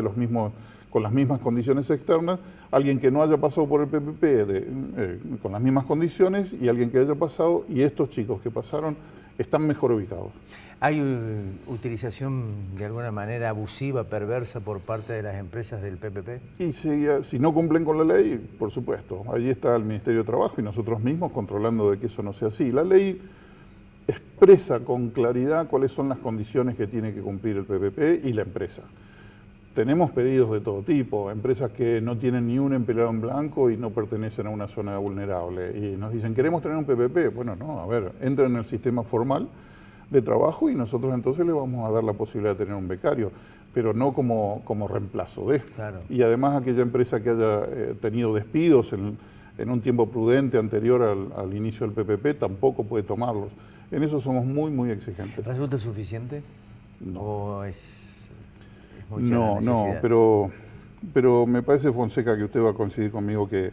con las mismas condiciones externas, alguien que no haya pasado por el PPP con las mismas condiciones y alguien que haya pasado, y estos chicos que pasaron están mejor ubicados. ¿Hay utilización de alguna manera abusiva, perversa por parte de las empresas del PPP? Y si no cumplen con la ley, por supuesto. Allí está el Ministerio de Trabajo y nosotros mismos controlando de que eso no sea así. La ley expresa con claridad cuáles son las condiciones que tiene que cumplir el PPP y la empresa. Tenemos pedidos de todo tipo, empresas que no tienen ni un empleado en blanco y no pertenecen a una zona vulnerable. Y nos dicen, queremos tener un PPP. Bueno, no, a ver, entren en el sistema formal, de trabajo y nosotros entonces le vamos a dar la posibilidad de tener un becario, pero no como reemplazo de. Claro. Y además aquella empresa que haya tenido despidos en un tiempo prudente anterior al inicio del PPP tampoco puede tomarlos. En eso somos muy, muy exigentes. ¿Resulta suficiente? No. ¿O es mucha No, necesidad? pero me parece, Fonseca, que usted va a coincidir conmigo que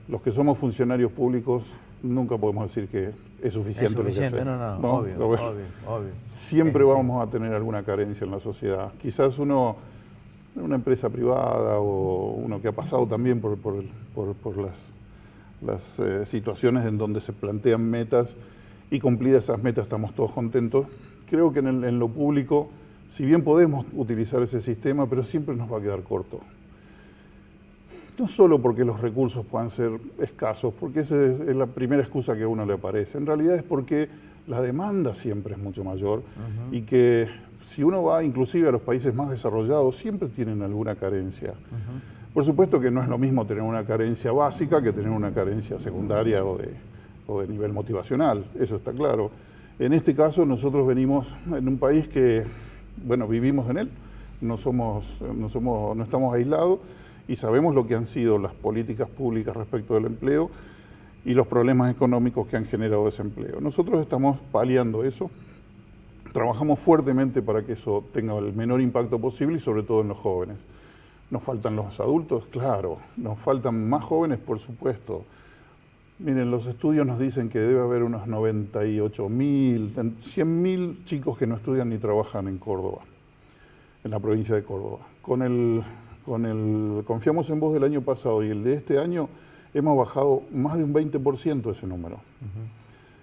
los que somos funcionarios públicos nunca podemos decir que es suficiente. Es suficiente, lo que no, hacemos. obvio. Siempre Sí. vamos a tener alguna carencia en la sociedad. Quizás uno, una empresa privada o uno que ha pasado también por las situaciones en donde se plantean metas y cumplidas esas metas estamos todos contentos. Creo que en lo público, si bien podemos utilizar ese sistema, pero siempre nos va a quedar corto. No solo porque los recursos puedan ser escasos, porque esa es la primera excusa que a uno le aparece. En realidad es porque la demanda siempre es mucho mayor y que si uno va inclusive a los países más desarrollados, siempre tienen alguna carencia. Por supuesto que no es lo mismo tener una carencia básica que tener una carencia secundaria o de nivel motivacional, eso está claro. En este caso nosotros venimos en un país que, bueno, vivimos en él, no estamos aislados y sabemos lo que han sido las políticas públicas respecto del empleo y los problemas económicos que han generado desempleo. Nosotros estamos paliando eso, trabajamos fuertemente para que eso tenga el menor impacto posible y sobre todo en los jóvenes. ¿Nos faltan los adultos? Claro. ¿Nos faltan más jóvenes? Por supuesto. Miren, los estudios nos dicen que debe haber unos 98.000, 100.000 chicos que no estudian ni trabajan en Córdoba, en la provincia de Córdoba. Con el Confiamos en Vos del año pasado y el de este año hemos bajado más de un 20% ese número,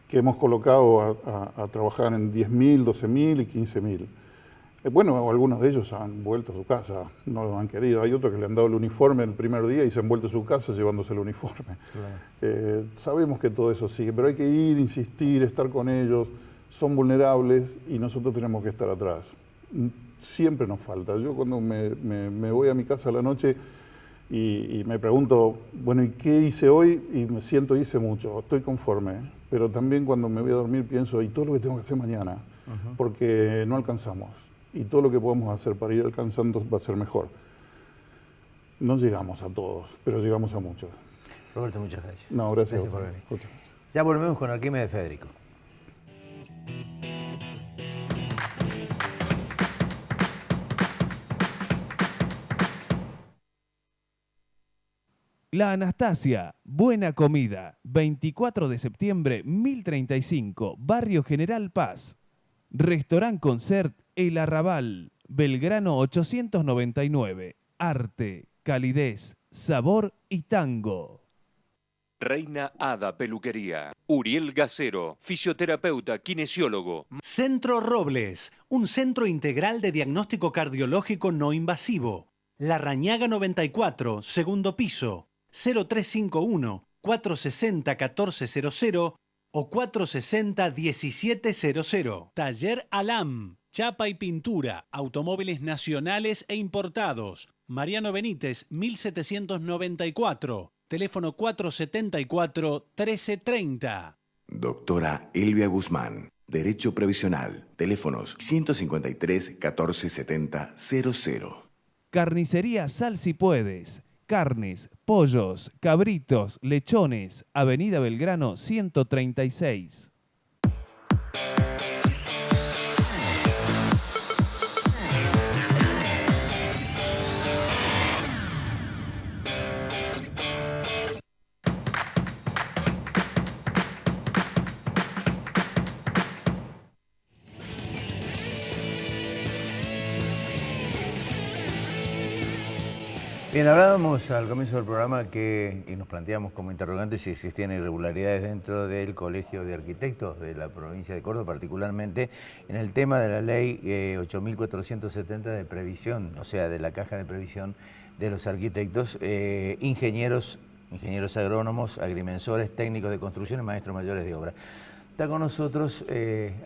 que hemos colocado a trabajar en 10.000, 12.000 y 15.000. Bueno, algunos de ellos han vuelto a su casa, no lo han querido. Hay otros que le han dado el uniforme el primer día y se han vuelto a su casa llevándose el uniforme. Claro. Sabemos que todo eso sigue, pero hay que ir, insistir, estar con ellos. Son vulnerables y nosotros tenemos que estar atrás. Siempre nos falta. Yo cuando me voy a mi casa a la noche y me pregunto, bueno, ¿y qué hice hoy? Y me siento, hice mucho, estoy conforme. Pero también cuando me voy a dormir pienso, ¿y todo lo que tengo que hacer mañana? Porque no alcanzamos. Y todo lo que podemos hacer para ir alcanzando va a ser mejor. No llegamos a todos, pero llegamos a muchos. Roberto, muchas gracias. No, gracias por a venir. Ya volvemos con Arquímedes Federico. La Anastasia, buena comida, 24 de septiembre, 1035, Barrio General Paz. Restaurant Concert El Arrabal, Belgrano 899. Arte, calidez, sabor y tango. Reina Hada Peluquería. Uriel Gacero, fisioterapeuta, kinesiólogo. Centro Robles, un centro integral de diagnóstico cardiológico no invasivo. La Rañaga 94, segundo piso, 0351-460-1400 o 460-1700. Taller Alam, chapa y pintura, automóviles nacionales e importados. Mariano Benítez, 1794, teléfono 474-1330. Doctora Elvia Guzmán, Derecho Previsional, teléfonos 153-1470-00. Carnicería Sal Si Puedes. Carnes, pollos, cabritos, lechones. Avenida Belgrano 136. Bien, hablábamos al comienzo del programa y nos planteamos como interrogantes si existían irregularidades dentro del Colegio de Arquitectos de la provincia de Córdoba, particularmente en el tema de la ley 8.470 de previsión, o sea, de la caja de previsión de los arquitectos, ingenieros agrónomos, agrimensores, técnicos de construcción y maestros mayores de obra. Está con nosotros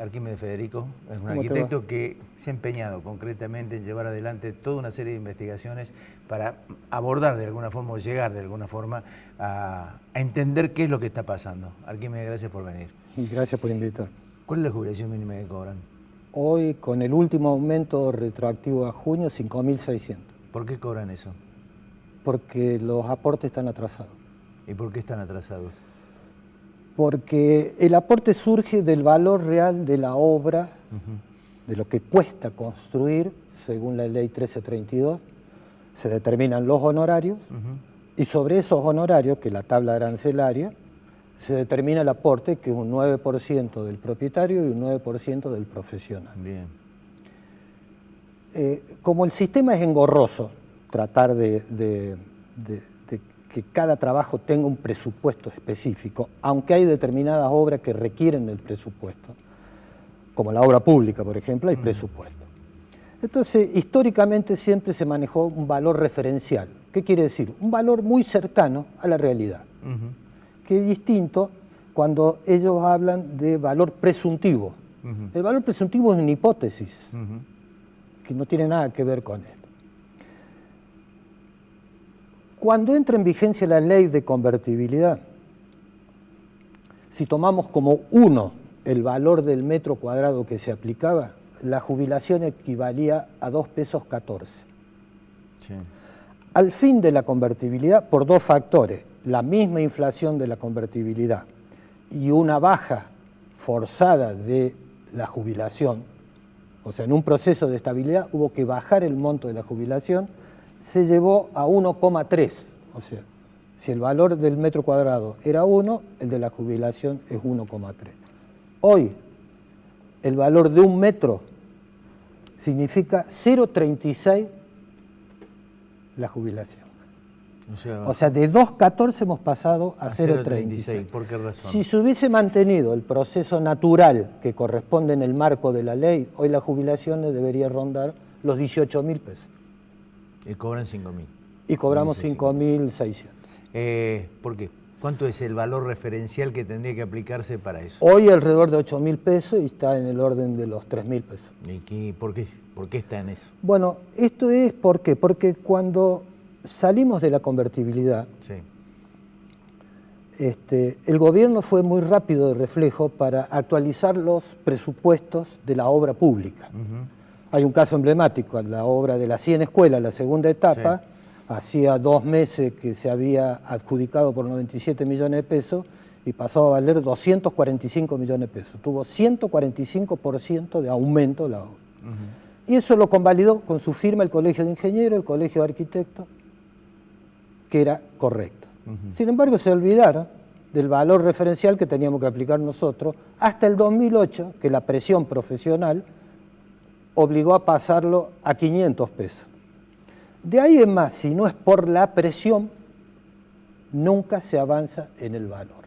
Arquímedes Federico, es un arquitecto que se ha empeñado concretamente en llevar adelante toda una serie de investigaciones para abordar de alguna forma o llegar de alguna forma a entender qué es lo que está pasando. Arquímedes, gracias por venir. Gracias por invitar. ¿Cuál es la jubilación mínima que cobran? Hoy, con el último aumento retroactivo a junio, 5.600. ¿Por qué cobran eso? Porque los aportes están atrasados. ¿Y por qué están atrasados? Porque el aporte surge del valor real de la obra, de lo que cuesta construir, según la ley 1332, se determinan los honorarios, y sobre esos honorarios, que es la tabla arancelaria, se determina el aporte, que es un 9% del propietario y un 9% del profesional. Bien. Como el sistema es engorroso, tratar de que cada trabajo tenga un presupuesto específico, aunque hay determinadas obras que requieren del presupuesto, como la obra pública, por ejemplo, hay presupuesto. Entonces, históricamente siempre se manejó un valor referencial. ¿Qué quiere decir? Un valor muy cercano a la realidad, que es distinto cuando ellos hablan de valor presuntivo. El valor presuntivo es una hipótesis, que no tiene nada que ver con esto. Cuando entra en vigencia la ley de convertibilidad, si tomamos como 1 el valor del metro cuadrado que se aplicaba, la jubilación equivalía a 2,14 pesos. Sí. Al fin de la convertibilidad, por 2 factores, la misma inflación de la convertibilidad y una baja forzada de la jubilación, o sea, en un proceso de estabilidad hubo que bajar el monto de la jubilación, se llevó a 1,3, o sea, si el valor del metro cuadrado era 1, el de la jubilación es 1,3. Hoy, el valor de 1 metro significa 0,36 la jubilación. O sea, de 2,14 hemos pasado a 0,36. ¿Por qué razón? Si se hubiese mantenido el proceso natural que corresponde en el marco de la ley, hoy la jubilación debería rondar los 18.000 pesos. Y cobran 5.000. Y cobramos 5.600. ¿Por qué? ¿Cuánto es el valor referencial que tendría que aplicarse para eso? Hoy alrededor de 8.000 pesos y está en el orden de los 3.000 pesos. ¿Y por qué está en eso? Bueno, esto es ¿por qué? Porque cuando salimos de la convertibilidad, sí, el gobierno fue muy rápido de reflejo para actualizar los presupuestos de la obra pública. Hay un caso emblemático, la obra de las 100 escuelas, la segunda etapa, hacía 2 meses que se había adjudicado por 97 millones de pesos y pasó a valer 245 millones de pesos. Tuvo 145% de aumento la obra. Y eso lo convalidó con su firma el Colegio de Ingenieros, el Colegio de Arquitectos, que era correcto. Sin embargo, se olvidaron del valor referencial que teníamos que aplicar nosotros hasta el 2008, que la presión profesional obligó a pasarlo a 500 pesos. De ahí en más, si no es por la presión, nunca se avanza en el valor.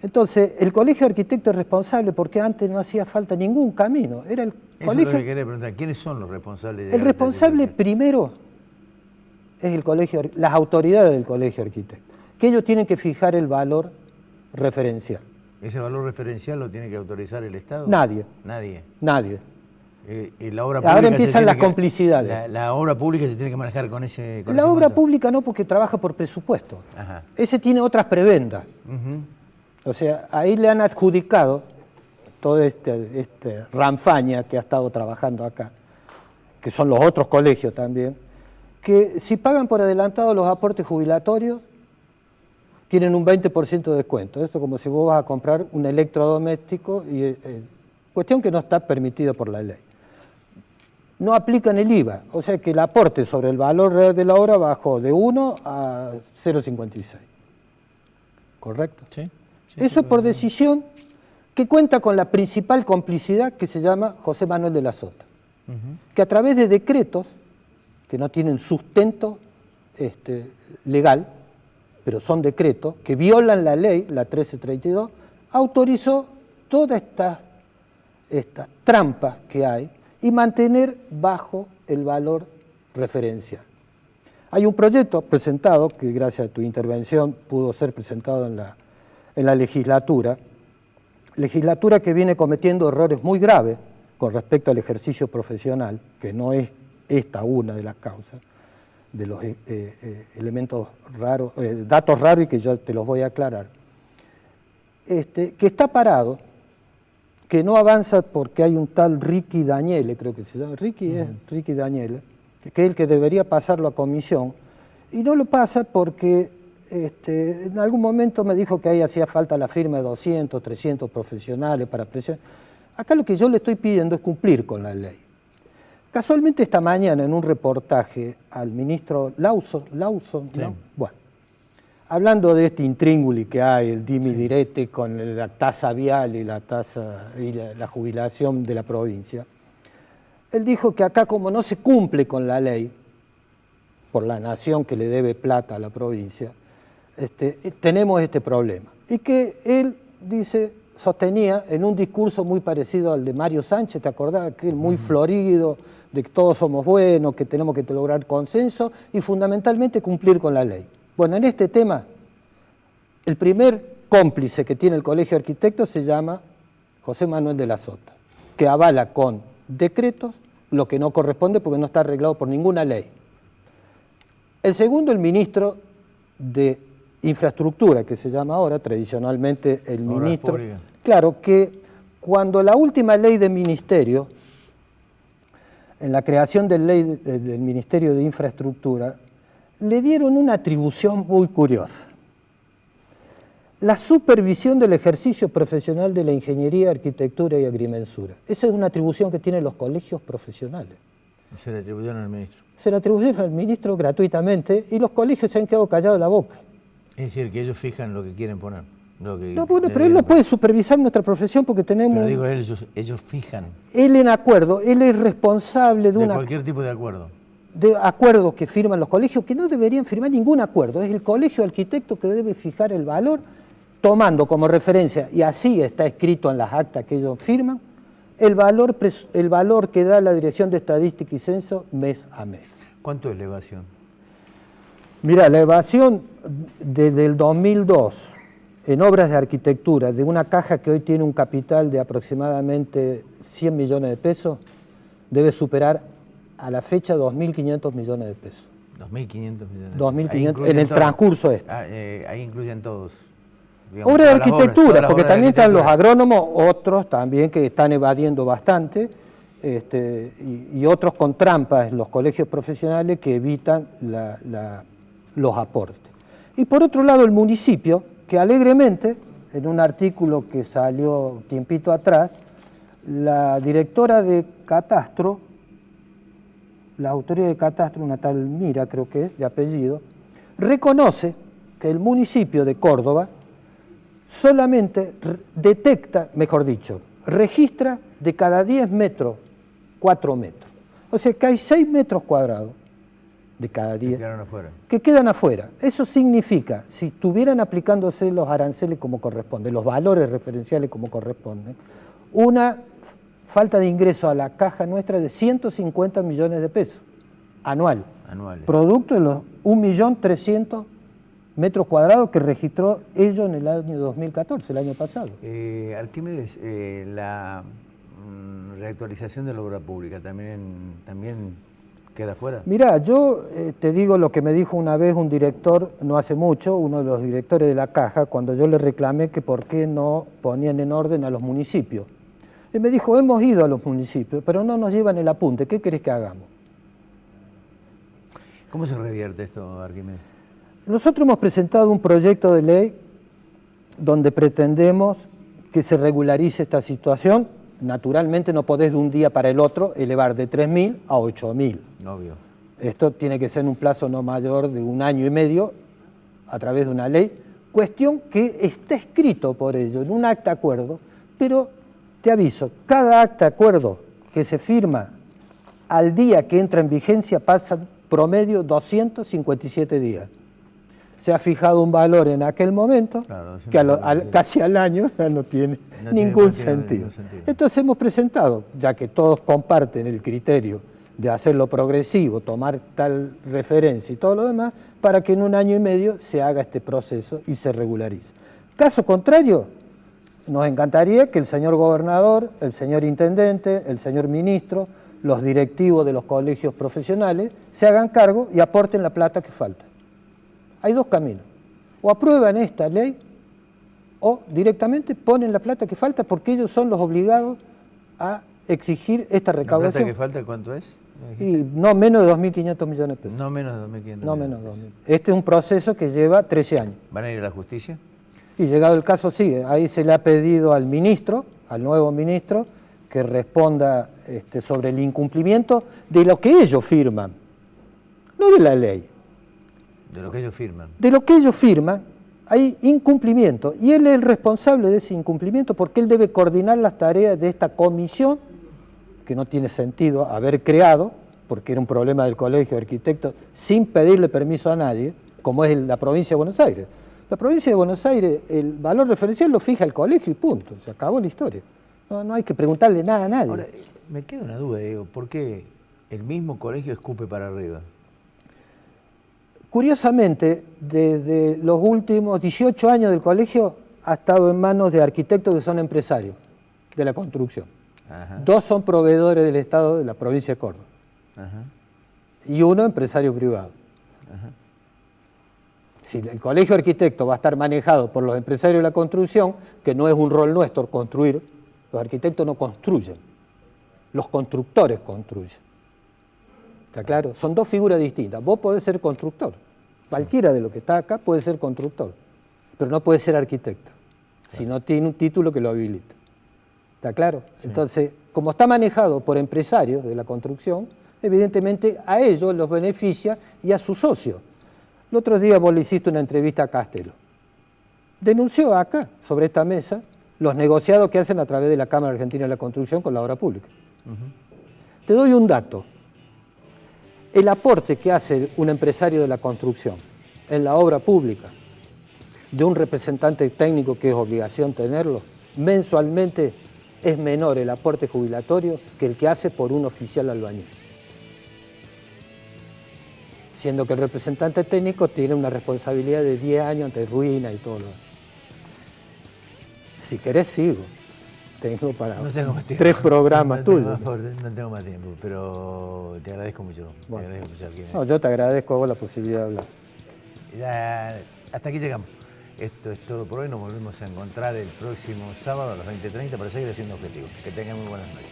Entonces, el Colegio de Arquitectos es responsable porque antes no hacía falta ningún camino. Era el colegio... es lo que quería preguntar. ¿Quiénes son los responsables? El responsable primero es el colegio, las autoridades del Colegio de Arquitectos, que ellos tienen que fijar el valor referencial. ¿Ese valor referencial lo tiene que autorizar el Estado? Nadie. Nadie. Nadie. La obra pública ahora empiezan las complicidades. La obra pública se tiene que manejar con ese... La obra pública no, porque trabaja por presupuesto. Ese tiene otras prebendas. O sea, ahí le han adjudicado toda este ranfaña que ha estado trabajando acá, que son los otros colegios también, que si pagan por adelantado los aportes jubilatorios, tienen un 20% de descuento. Esto como si vos vas a comprar un electrodoméstico, y cuestión que no está permitida por la ley. No aplican el IVA, o sea que el aporte sobre el valor real de la obra bajó de 1 a 0,56. ¿Correcto? Sí. Eso por decisión que cuenta con la principal complicidad que se llama José Manuel de la Sota, que a través de decretos que no tienen sustento legal, pero son decretos que violan la ley, la 1332, autorizó todas estas trampas que hay y mantener bajo el valor referencial. Hay un proyecto presentado, que gracias a tu intervención pudo ser presentado en la legislatura que viene cometiendo errores muy graves con respecto al ejercicio profesional, que no es esta una de las causas, de los elementos raros, datos raros, y que yo te los voy a aclarar, que está parado que no avanza porque hay un tal Ricky Daniele, creo que se llama, Ricky Daniele, que es el que debería pasarlo a comisión, y no lo pasa porque en algún momento me dijo que ahí hacía falta la firma de 200, 300 profesionales para presionar. Acá lo que yo le estoy pidiendo es cumplir con la ley. Casualmente esta mañana en un reportaje al ministro Lawson, sí. ¿No? Bueno, hablando de este intríngulis que hay, el dimi direte con la tasa vial y la tasa y la jubilación de la provincia, él dijo que acá como no se cumple con la ley, por la nación que le debe plata a la provincia, tenemos este problema. Y que él, dice, sostenía en un discurso muy parecido al de Mario Sánchez, ¿te acordás? Aquel muy florido, de que todos somos buenos, que tenemos que lograr consenso y fundamentalmente cumplir con la ley. Bueno, en este tema, el primer cómplice que tiene el Colegio de Arquitectos se llama José Manuel de la Sota, que avala con decretos lo que no corresponde porque no está arreglado por ninguna ley. El segundo, el ministro de Infraestructura, que se llama ahora, tradicionalmente el ministro. Claro, que cuando la última ley de ministerio, en la creación del Ministerio de Infraestructura, le dieron una atribución muy curiosa. La supervisión del ejercicio profesional de la ingeniería, arquitectura y agrimensura. Esa es una atribución que tienen los colegios profesionales. Se le atribuyeron al ministro. Se le atribuyeron al ministro gratuitamente y los colegios se han quedado callados la boca. Es decir, que ellos fijan lo que quieren poner. No, bueno, pero él no puede supervisar nuestra profesión porque tenemos... Pero digo, ellos fijan. Él en acuerdo, él es responsable de cualquier tipo de acuerdo. De acuerdos que firman los colegios, que no deberían firmar ningún acuerdo. Es el colegio de arquitectos que debe fijar el valor, tomando como referencia, y así está escrito en las actas que ellos firman, el valor que da la Dirección de Estadística y Censo mes a mes. ¿Cuánto es la evasión? Mira, la evasión desde el 2002 en obras de arquitectura de una caja que hoy tiene un capital de aproximadamente 100 millones de pesos debe superar a la fecha 2.500 millones de pesos. 2.500 millones. 2.500 en el transcurso este. Ahí incluyen todos. Digamos, obras de arquitectura, porque también están los agrónomos, otros también que están evadiendo bastante, y otros con trampas en los colegios profesionales que evitan los aportes. Y por otro lado el municipio, que alegremente, en un artículo que salió tiempito atrás, la directora de Catastro, la autoridad de Catastro, una tal Mira creo que es, de apellido, reconoce que el municipio de Córdoba solamente detecta, mejor dicho, registra de cada 10 metros, 4 metros. O sea que hay 6 metros cuadrados de cada 10 que quedan afuera. Eso significa, si estuvieran aplicándose los aranceles como corresponde, los valores referenciales como corresponden, una falta de ingreso a la caja nuestra de 150 millones de pesos anuales. Producto de los 1.300.000 metros cuadrados que registró ello en el año 2014, el año pasado. Arquímedes, la reactualización de la obra pública también queda fuera. Mirá, yo te digo lo que me dijo una vez un director, no hace mucho, uno de los directores de la Caja, cuando yo le reclamé que por qué no ponían en orden a los municipios. Él me dijo, hemos ido a los municipios, pero no nos llevan el apunte, ¿qué querés que hagamos? ¿Cómo se revierte esto, Arquímedes? Nosotros hemos presentado un proyecto de ley donde pretendemos que se regularice esta situación. Naturalmente no podés de un día para el otro elevar de 3.000 a 8.000. Obvio. Esto tiene que ser en un plazo no mayor de 1 año y medio a través de una ley, cuestión que está escrito por ello en un acta de acuerdo, pero te aviso, cada acta de acuerdo que se firma al día que entra en vigencia pasa promedio 257 días. Se ha fijado un valor en aquel momento, claro, que casi al año ya no tiene ningún sentido. Entonces hemos presentado, ya que todos comparten el criterio de hacerlo progresivo, tomar tal referencia y todo lo demás, para que en 1 año y medio se haga este proceso y se regularice. Caso contrario, nos encantaría que el señor gobernador, el señor intendente, el señor ministro, los directivos de los colegios profesionales se hagan cargo y aporten la plata que falta. Hay 2 caminos. O aprueban esta ley o directamente ponen la plata que falta porque ellos son los obligados a exigir esta recaudación. ¿La plata que falta cuánto es? Y no menos de 2.500 millones de pesos. No menos de 2.500 No menos de 2.000. Este es un proceso que lleva 13 años. ¿Van a ir a la justicia? Y llegado el caso, sigue. Ahí se le ha pedido al ministro, al nuevo ministro, que responda sobre el incumplimiento de lo que ellos firman, no de la ley. De lo que ellos firman. De lo que ellos firman hay incumplimiento y él es el responsable de ese incumplimiento porque él debe coordinar las tareas de esta comisión que no tiene sentido haber creado, porque era un problema del Colegio de Arquitectos, sin pedirle permiso a nadie, como es la provincia de Buenos Aires. La provincia de Buenos Aires, el valor referencial lo fija el colegio y punto, se acabó la historia. No hay que preguntarle nada a nadie. Ahora, me queda una duda, Diego, ¿por qué el mismo colegio escupe para arriba? Curiosamente, desde los últimos 18 años del colegio ha estado en manos de arquitectos que son empresarios de la construcción. Ajá. 2 son proveedores del Estado de la provincia de Córdoba. Ajá. Y 1 empresario privado. Ajá. Si el colegio de arquitectos va a estar manejado por los empresarios de la construcción, que no es un rol nuestro construir, los arquitectos no construyen, los constructores construyen. ¿Está claro? Son 2 figuras distintas. Vos podés ser constructor, cualquiera de los que está acá puede ser constructor, pero no puede ser arquitecto, si no tiene un título que lo habilita. ¿Está claro? Sí. Entonces, como está manejado por empresarios de la construcción, evidentemente a ellos los beneficia y a sus socios. El otro día vos le hiciste una entrevista a Castelo. Denunció acá, sobre esta mesa, los negociados que hacen a través de la Cámara Argentina de la Construcción con la obra pública. Te doy un dato. El aporte que hace un empresario de la construcción en la obra pública, de un representante técnico que es obligación tenerlo, mensualmente es menor el aporte jubilatorio que el que hace por un oficial albañil. Siendo que el representante técnico tiene una responsabilidad de 10 años ante ruina y todo lo demás. Si querés sigo. Tengo para no tengo más 3 programas tuyos. No tengo más tiempo, pero te agradezco mucho. Bueno. Te agradezco mucho No, yo te agradezco a vos la posibilidad de hablar. Ya, hasta aquí llegamos. Esto es todo por hoy. Nos volvemos a encontrar el próximo sábado a las 20:30 para seguir haciendo objetivos. Que tengan muy buenas noches.